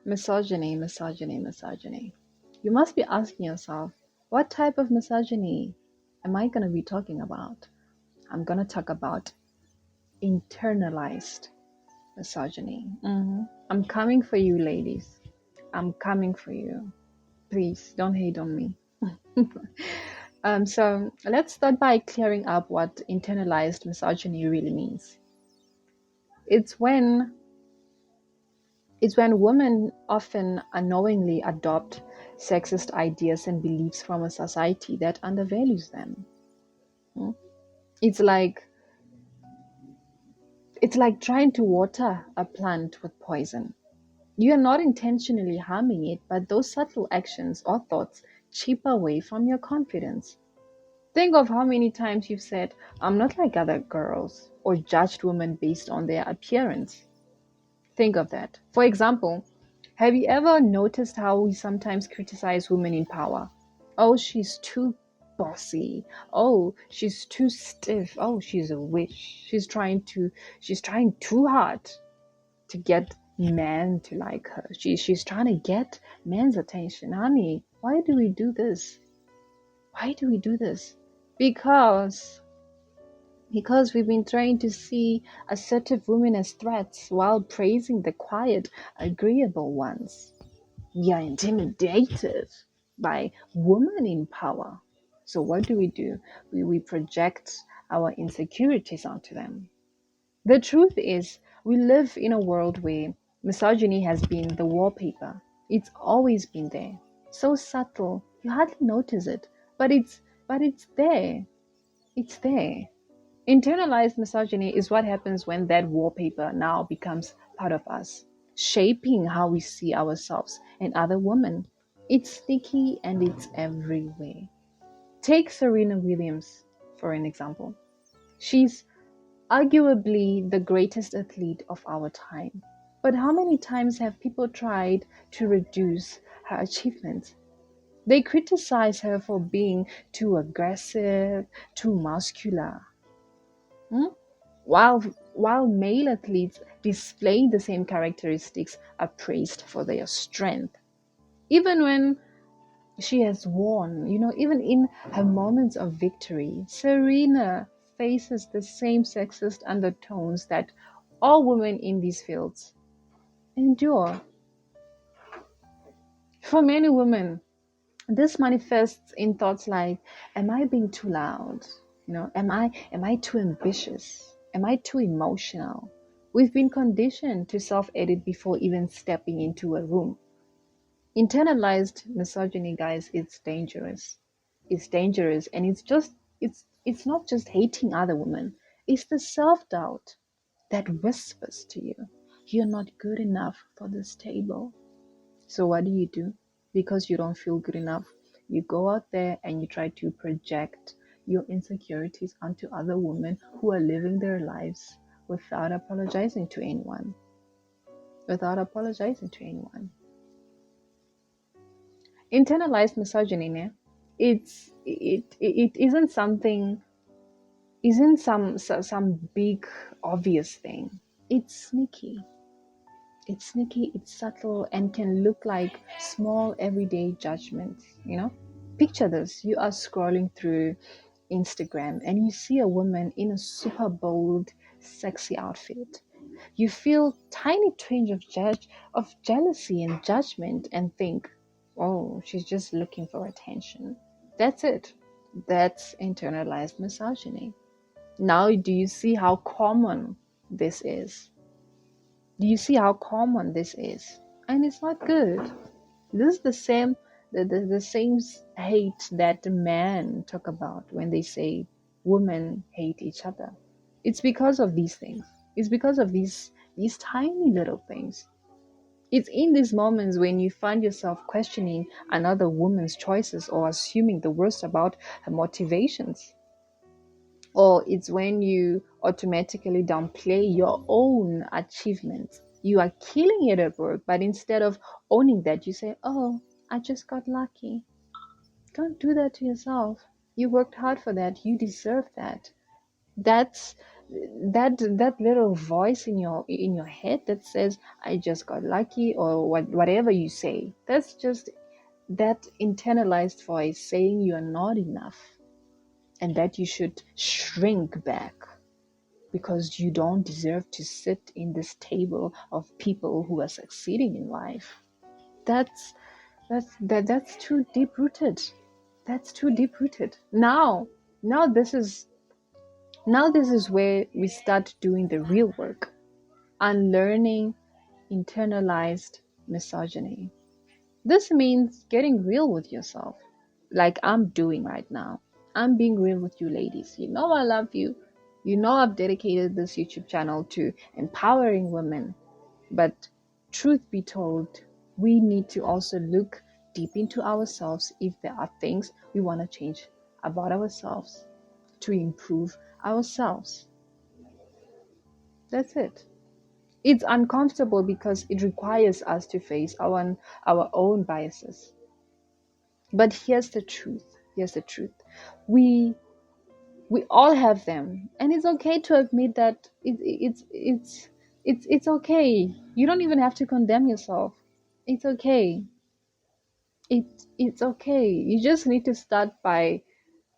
Misogyny, misogyny, misogyny. You must be asking yourself, what type of misogyny am I going to be talking about? I'm going to talk about internalized misogyny. I'm coming for you, ladies. I'm coming for you. Please don't hate on me. So let's start by clearing up what internalized misogyny really means. It's when women often unknowingly adopt sexist ideas and beliefs from a society that undervalues them. Hmm? It's like trying to water a plant with poison. You are not intentionally harming it, but those subtle actions or thoughts chip away from your confidence. Think of how many times you've said, I'm not like other girls, or judged women based on their appearance. Think of that. For example, have you ever noticed how we sometimes criticize women in power? Oh, she's too bossy. Oh, she's too stiff. Oh, she's a witch. She's trying too hard to get men to like her. She's trying to get men's attention. Honey, why do we do this? Why do we do this? Because we've been trained to see assertive women as threats while praising the quiet, agreeable ones. We are intimidated by women in power. So what do? We project our insecurities onto them. The truth is, we live in a world where misogyny has been the wallpaper. It's always been there. So subtle, you hardly notice it, but it's there. It's there. Internalized misogyny is what happens when that wallpaper now becomes part of us, shaping how we see ourselves and other women. It's sneaky and it's everywhere. Take Serena Williams for an example. She's arguably the greatest athlete of our time. But how many times have people tried to reduce her achievements? They criticize her for being too aggressive, too muscular. Hmm? While male athletes displaying the same characteristics are praised for their strength. Even when she has won, even in her moments of victory, Serena faces the same sexist undertones that all women in these fields endure. For many women, this manifests in thoughts like, am I being too loud? Am I too ambitious? Am I too emotional? We've been conditioned to self-edit before even stepping into a room. Internalized misogyny, guys, it's dangerous. It's dangerous, and it's not just hating other women. It's the self-doubt that whispers to you, you're not good enough for this table. So what do? Because you don't feel good enough, you go out there and you try to project your insecurities onto other women who are living their lives without apologizing to anyone. Without apologizing to anyone. Internalized misogyny, it isn't some big obvious thing. It's sneaky. It's sneaky, it's subtle, and can look like small everyday judgments. Picture this: you are scrolling through Instagram and you see a woman in a super bold, sexy outfit. You feel tiny twinge of jealousy and judgment and think, oh, she's just looking for attention. That's it. That's internalized misogyny. Now, do you see how common this is? Do you see how common this is? And it's not good. This is the same hate that the men talk about when they say women hate each other. It's because of these things. It's because of these tiny little things. It's in these moments when you find yourself questioning another woman's choices or assuming the worst about her motivations. Or it's when you automatically downplay your own achievements. You are killing it at work, but instead of owning that, you say, oh, I just got lucky. Don't do that to yourself. You worked hard for that. You deserve that. That's that little voice in your head that says, I just got lucky, or whatever you say, that's just that internalized voice saying you are not enough, and that you should shrink back because you don't deserve to sit in this table of people who are succeeding in life. That's too deep rooted. That's too deep rooted. Now this is where we start doing the real work. Unlearning internalized misogyny. This means getting real with yourself, like I'm doing right now. I'm being real with you ladies. You know I love you. You know I've dedicated this YouTube channel to empowering women. But truth be told, we need to also look deep into ourselves if there are things we want to change about ourselves to improve ourselves. That's it. It's uncomfortable because it requires us to face our own biases. But here's the truth. Here's the truth. We we all have them, and it's okay to admit that it's okay. You don't even have to condemn yourself. It's okay. It's okay. You just need to start by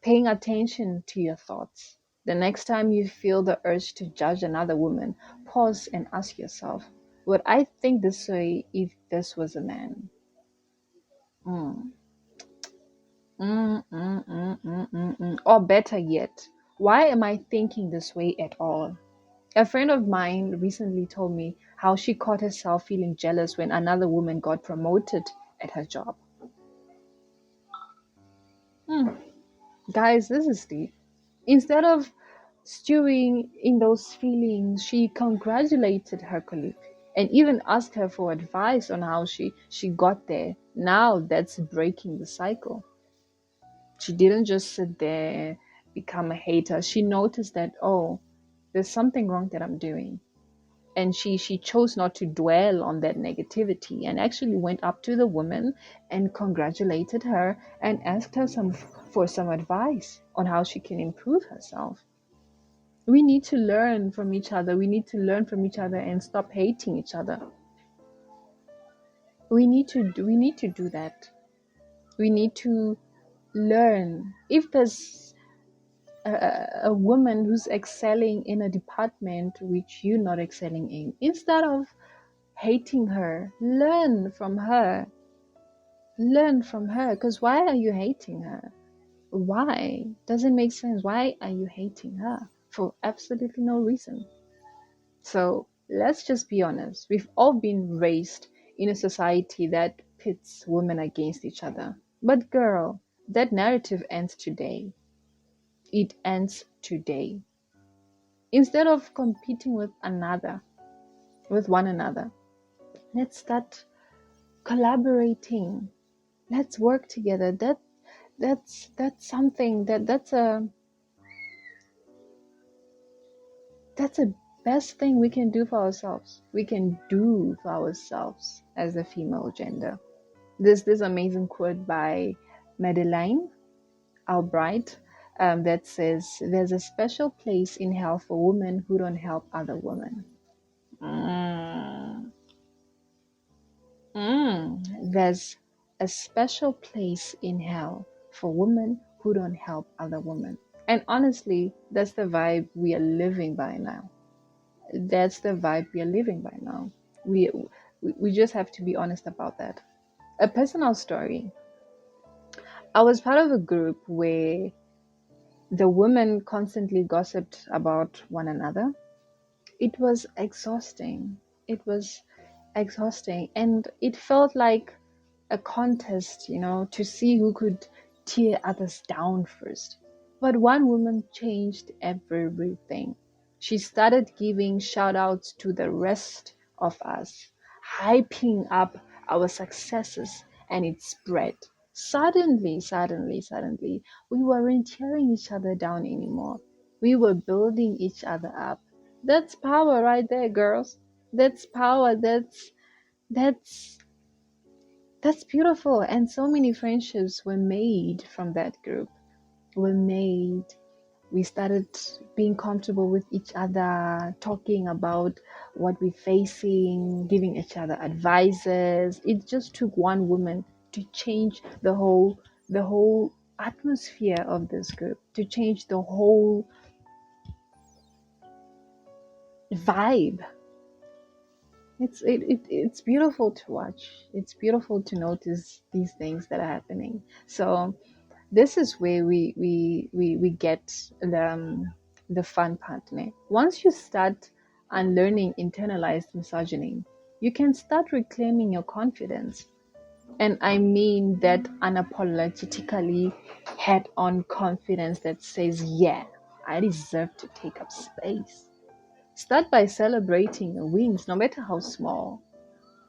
paying attention to your thoughts. The next time you feel the urge to judge another woman, pause and ask yourself, would I think this way if this was a man? Mm. Or better yet, why am I thinking this way at all? A friend of mine recently told me how she caught herself feeling jealous when another woman got promoted at her job. Hmm. Guys, this is deep. Instead of stewing in those feelings, she congratulated her colleague and even asked her for advice on how she got there. Now that's breaking the cycle. She didn't just sit there, become a hater. She noticed that, oh, there's something wrong that I'm doing. And she chose not to dwell on that negativity and actually went up to the woman and congratulated her and asked her for some advice on how she can improve herself. We need to learn from each other. We need to learn from each other and stop hating each other. We need to do that. We need to learn. If there's a woman who's excelling in a department which you're not excelling in, instead of hating her, learn from her. Learn from her. Because why are you hating her? Why? Doesn't make sense. Why are you hating her? For absolutely no reason. So let's just be honest. We've all been raised in a society that pits women against each other. But girl, that narrative ends today. It ends today. Instead of competing with one another, let's start collaborating. Let's work together. That's something that's a best thing we can do for ourselves. We can do for ourselves as a female gender. This amazing quote by Madeleine Albright that says, "There's a special place in hell for women who don't help other women." Mm. There's a special place in hell for women who don't help other women. And honestly, that's the vibe we are living by now. That's the vibe we are living by now. We just have to be honest about that. A personal story. I was part of a group where the women constantly gossiped about one another. It was exhausting. It was exhausting. And it felt like a contest, to see who could tear others down first. But one woman changed everything. She started giving shout outs to the rest of us, hyping up our successes, and it spread. Suddenly, we weren't tearing each other down anymore. We were building each other up. That's power right there, girls. That's power. That's that's beautiful. And so many friendships were made from that group. Were made. We started being comfortable with each other, talking about what we're facing, giving each other advices. It just took one woman to change the whole atmosphere of this group, to change the whole vibe. It's beautiful to watch. It's beautiful to notice these things that are happening. So this is where we get the fun part. Ne? Once you start unlearning internalized misogyny, you can start reclaiming your confidence. And I mean that unapologetically head-on confidence that says, yeah, I deserve to take up space. Start by celebrating your wins, no matter how small.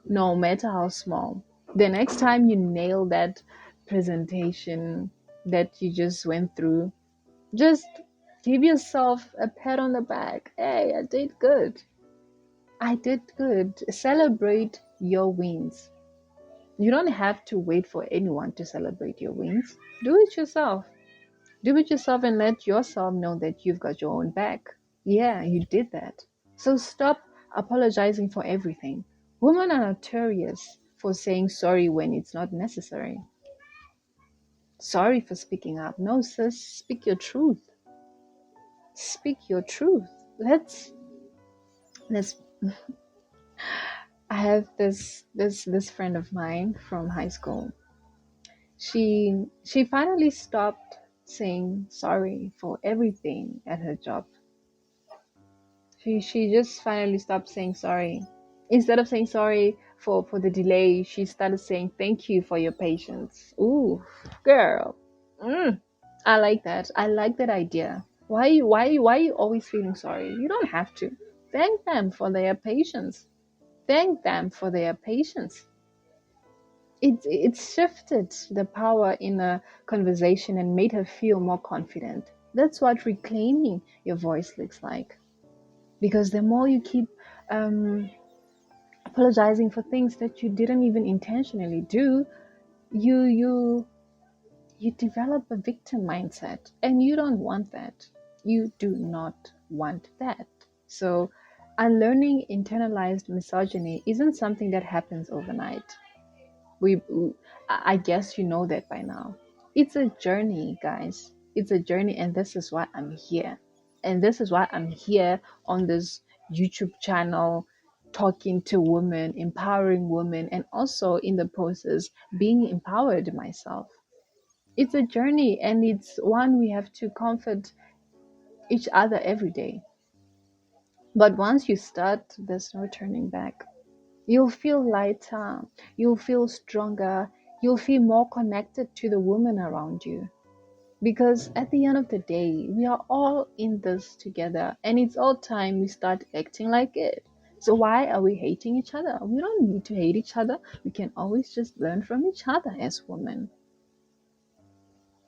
No matter how small. The next time you nail that presentation that you just went through, just give yourself a pat on the back. Hey, I did good. I did good. Celebrate your wins. You don't have to wait for anyone to celebrate your wins. Do it yourself. Do it yourself and let yourself know that you've got your own back. Yeah, you did that. So stop apologizing for everything. Women are notorious for saying sorry when it's not necessary. Sorry for speaking up. No, sis, speak your truth. Speak your truth. Let's I have this friend of mine from high school. She finally stopped saying sorry for everything at her job. She just finally stopped saying sorry. Instead of saying sorry for the delay, she started saying thank you for your patience. Ooh, girl. I like that. I like that idea. Why are you always feeling sorry? You don't have to. Thank them for their patience. Thank them for their patience. It shifted the power in a conversation and made her feel more confident. That's what reclaiming your voice looks like. Because the more you keep apologizing for things that you didn't even intentionally do, you develop a victim mindset, and you don't want that. You do not want that. So unlearning internalized misogyny isn't something that happens overnight. we I guess you know that by now. It's a journey, guys. It's a journey, and this is why I'm here. And this is why I'm here on this YouTube channel, talking to women, empowering women, and also in the process being empowered myself. It's a journey, and it's one we have to comfort each other every day. But once you start, there's no turning back. You'll feel lighter, you'll feel stronger, you'll feel more connected to the women around you. Because at the end of the day, we are all in this together, and it's all time we start acting like it. So why are we hating each other? We don't need to hate each other. We can always just learn from each other as women.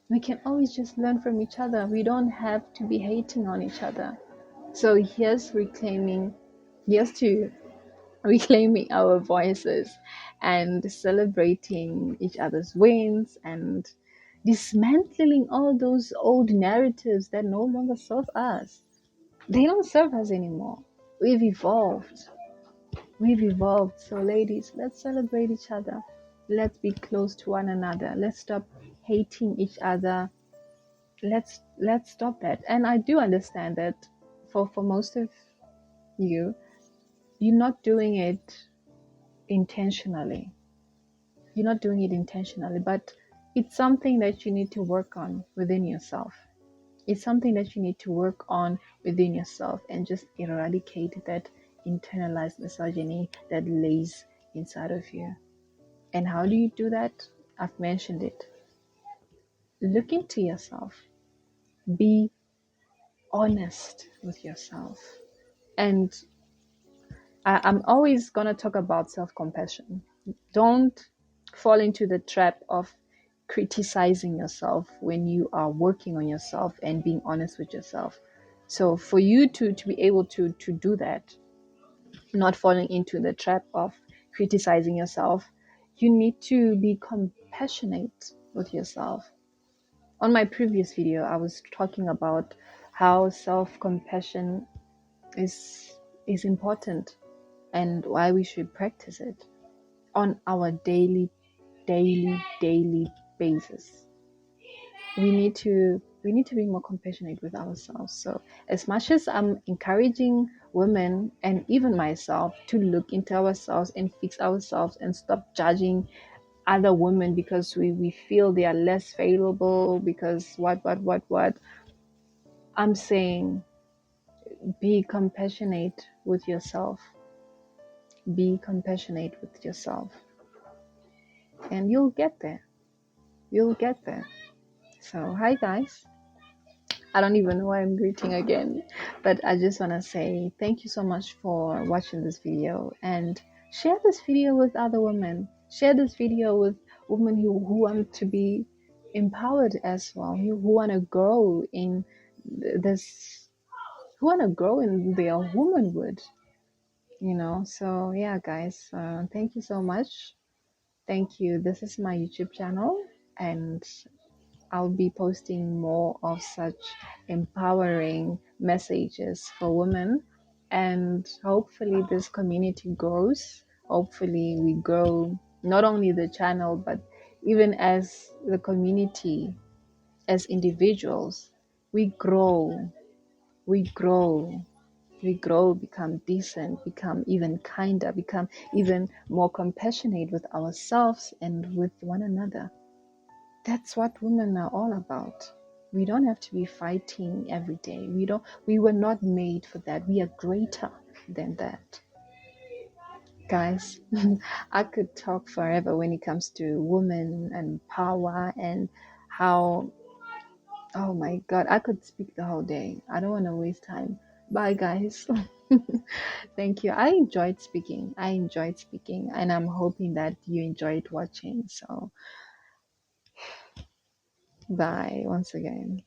We can always just learn from each other. We don't have to be hating on each other. So here's to reclaiming our voices and celebrating each other's wins and dismantling all those old narratives that no longer serve us. They don't serve us anymore. We've evolved. We've evolved. So, ladies, let's celebrate each other. Let's be close to one another. Let's stop hating each other. Let's stop that. And I do understand that for most of you, you're not doing it intentionally. You're not doing it intentionally, but it's something that you need to work on within yourself. It's something that you need to work on within yourself and just eradicate that internalized misogyny that lays inside of you. And how do you do that? I've mentioned it. Look into yourself. Be honest with yourself. And I'm always going to talk about self-compassion. Don't fall into the trap of criticizing yourself when you are working on yourself and being honest with yourself. So for you to be able to do that, not falling into the trap of criticizing yourself, you need to be compassionate with yourself. On my previous video, I was talking about how self-compassion is important and why we should practice it on our daily basis. We need to be more compassionate with ourselves. So as much as I'm encouraging women and even myself to look into ourselves and fix ourselves and stop judging other women because we feel they are less favorable because what, I'm saying be compassionate with yourself. Be compassionate with yourself, and you'll get there. You'll get there. So hi guys, I don't even know why I'm greeting again, but I just want to say thank you so much for watching this video, and share this video with other women. Share this video with women who want to be empowered as well, who want to grow in this, who want to grow in their womanhood, So yeah, guys, thank you so much. Thank you. This is my YouTube channel, and I'll be posting more of such empowering messages for women. And hopefully, this community grows. Hopefully, we grow not only the channel, but even as the community, as individuals, we grow, we grow, we grow, become decent, become even kinder, become even more compassionate with ourselves and with one another. That's what women are all about. We don't have to be fighting every day. We were not made for that. We are greater than that. Guys, I could talk forever when it comes to women and power and how, oh my God, I could speak the whole day. I don't want to waste time. Bye, guys. Thank you. I enjoyed speaking. And I'm hoping that you enjoyed watching. So, bye once again.